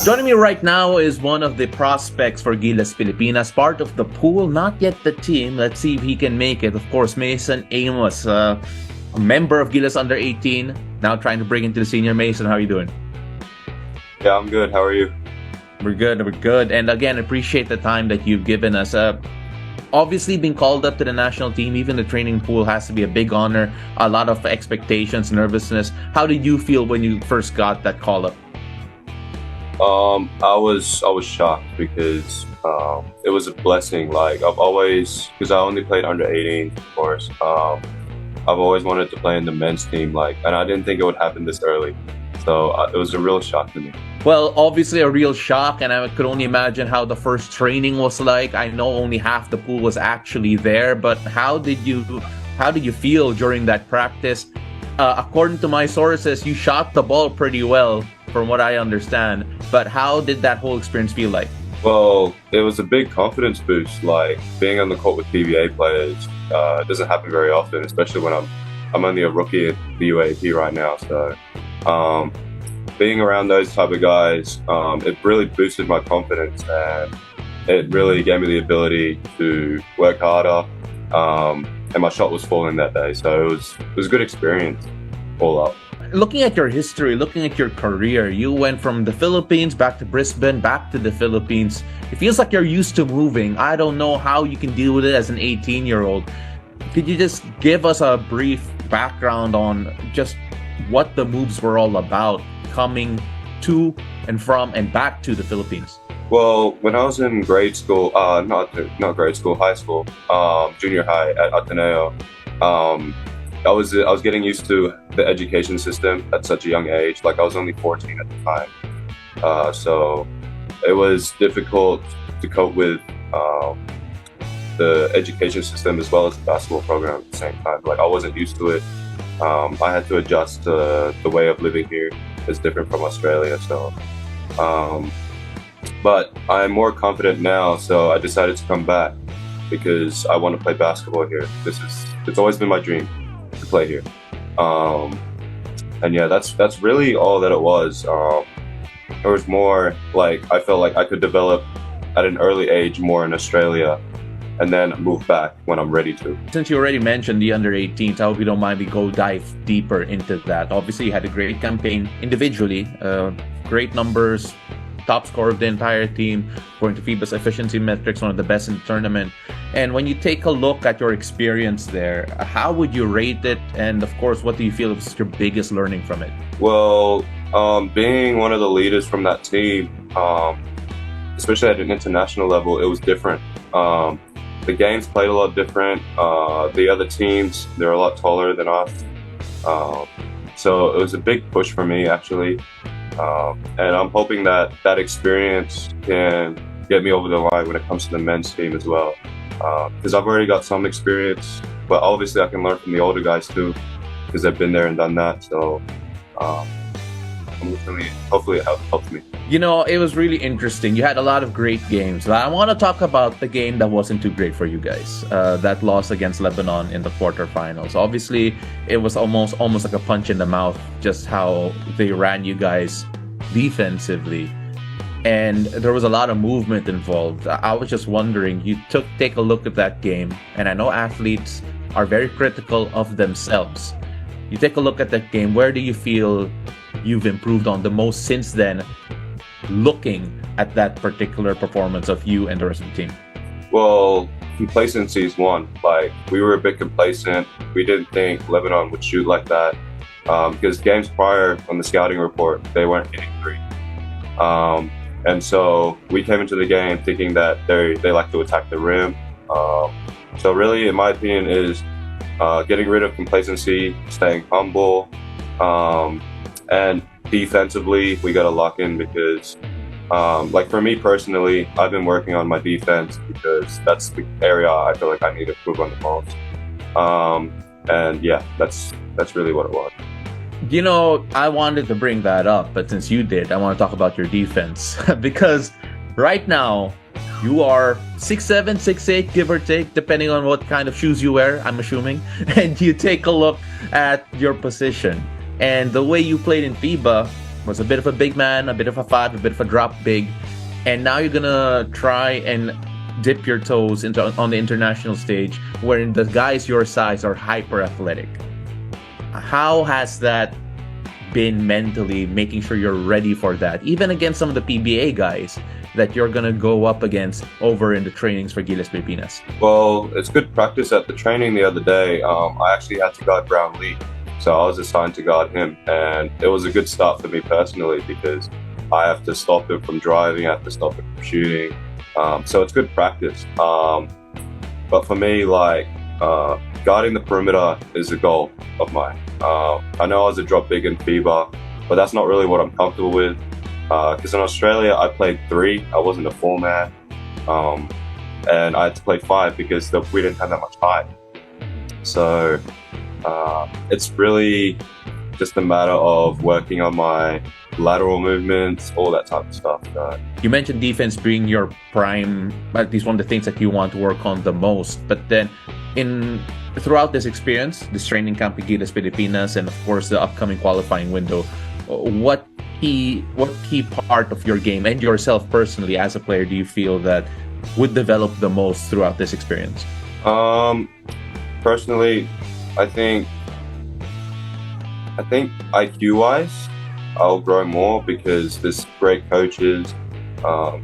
Joining me right now is one of the prospects for Gilas Pilipinas, part of the pool, not yet the team. Let's see if he can make it. Of course, Mason Amos, a member of Gilas Under 18, now trying to break into the senior. Mason, how are you doing? Yeah, I'm good. How are you? We're good. And again, appreciate the time that you've given us. Obviously, being called up to the national team, even the training pool, has to be a big honor. A lot of expectations, nervousness. How did you feel when you first got that call up? I was shocked because it was a blessing. Like I've always, because I only played under 18, of course. I've always wanted to play in the men's team, and I didn't think it would happen this early. So it was a real shock to me. Well, obviously a real shock, and I could only imagine how the first training was like. I know only half the pool was actually there, but how did you feel during that practice? According to my sources, you shot the ball pretty well, from what I understand. But how did that whole experience feel like? Well, it was a big confidence boost. Like being on the court with PBA players doesn't happen very often, especially when I'm only a rookie at the UAP right now. So being around those type of guys, it really boosted my confidence, and it really gave me the ability to work harder. And my shot was falling that day, so it was a good experience all up. Looking at your history, looking at your career, you went from the Philippines back to Brisbane, back to the Philippines. It feels like you're used to moving. I don't know how you can deal with it as an 18-year-old. Could you just give us a brief background on just what the moves were all about, coming to and from and back to the Philippines? Well, when I was in grade school, not grade school, high school, junior high at Ateneo, I was getting used to the education system at such a young age. Like I was only 14 at the time, so it was difficult to cope with the education system as well as the basketball program at the same time. Like I wasn't used to it. I had to adjust to the way of living here. It's different from Australia, so. But I'm more confident now, so I decided to come back because I want to play basketball here. It's always been my dream to play here. And yeah, that's really all that it was. There was more, like I felt like I could develop at an early age more in Australia and then move back when I'm ready to. Since you already mentioned the under 18s, I hope you don't mind we go dive deeper into that. Obviously, you had a great campaign individually, great numbers, top scorer of the entire team, according to FIBA's efficiency metrics, one of the best in the tournament. And when you take a look at your experience there, how would you rate it? And of course, what do you feel is your biggest learning from it? Well, being one of the leaders from that team, especially at an international level, it was different. The games played a lot different. The other teams, they're a lot taller than us. So it was a big push for me, actually. And I'm hoping that experience can get me over the line when it comes to the men's team as well. Because I've already got some experience, but obviously I can learn from the older guys too, because they've been there and done that. So hopefully it helps me. You know, it was really interesting. You had a lot of great games. I want to talk about the game that wasn't too great for you guys. That loss against Lebanon in the quarterfinals. Obviously, it was almost like a punch in the mouth, just how they ran you guys defensively. And there was a lot of movement involved. I was just wondering, take a look at that game, and I know athletes are very critical of themselves. You take a look at that game, where do you feel you've improved on the most since then, looking at that particular performance of you and the rest of the team? Well, complacency is one. Like, we were a bit complacent. We didn't think Lebanon would shoot like that. Because games prior on the scouting report, they weren't hitting three. And so we came into the game thinking that they like to attack the rim. So really, in my opinion, is getting rid of complacency, staying humble, and defensively, we got to lock in because, like for me personally, I've been working on my defense because that's the area I feel like I need to improve on the most. And yeah, that's really what it was. You know, I wanted to bring that up, but since you did, I want to talk about your defense because right now you are 6'7", 6'8", give or take, depending on what kind of shoes you wear, I'm assuming. And you take a look at your position and the way you played in FIBA, was a bit of a big man, a bit of a 5, a bit of a drop big, and now you're gonna try and dip your toes into on the international stage, wherein the guys your size are hyper athletic. How has that been mentally, making sure you're ready for that, even against some of the PBA guys that you're gonna go up against over in the trainings for Gilas Pilipinas? Well, it's good practice at the training the other day. I actually had to guard Brown Lee, so I was assigned to guard him, and it was a good start for me personally because I have to stop him from driving, I have to stop him from shooting. So it's good practice. But for me, like, guarding the perimeter is a goal of mine. I know I was a drop big in FIBA, but that's not really what I'm comfortable with. Because in Australia, I played 3. I wasn't a 4-man. And I had to play 5 because we didn't have that much height. So it's really just a matter of working on my lateral movements, all that type of stuff. You mentioned defense being your prime, at least one of the things that you want to work on the most. But then throughout this experience, this training camp with Gilas Pilipinas, and of course the upcoming qualifying window, what key part of your game and yourself personally as a player do you feel that would develop the most throughout this experience? Personally, I think IQ-wise, I'll grow more because there's great coaches.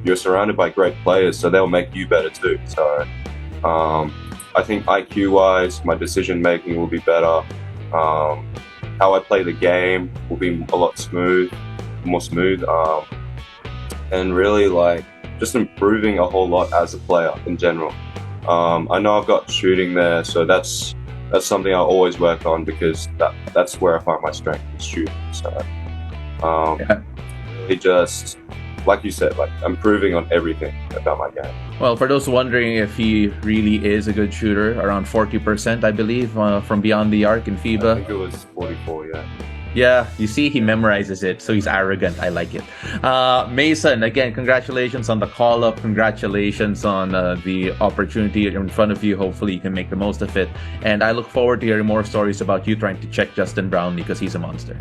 You're surrounded by great players, so they'll make you better too. So I think IQ-wise, my decision-making will be better. How I play the game will be a lot more smooth. And really, like, just improving a whole lot as a player in general. I know I've got shooting there, so that's something I always work on because that's where I find my strength is shooting. So really just, like you said, like improving on everything about my game. Well, for those wondering if he really is a good shooter, around 40%, I believe, from beyond the arc in FIBA. I think it was 44, yeah. Yeah, you see, he memorizes it, so he's arrogant. I like it. Mason, again, congratulations on the call-up. Congratulations on the opportunity in front of you. Hopefully, you can make the most of it. And I look forward to hearing more stories about you trying to check Justin Brownlee because he's a monster.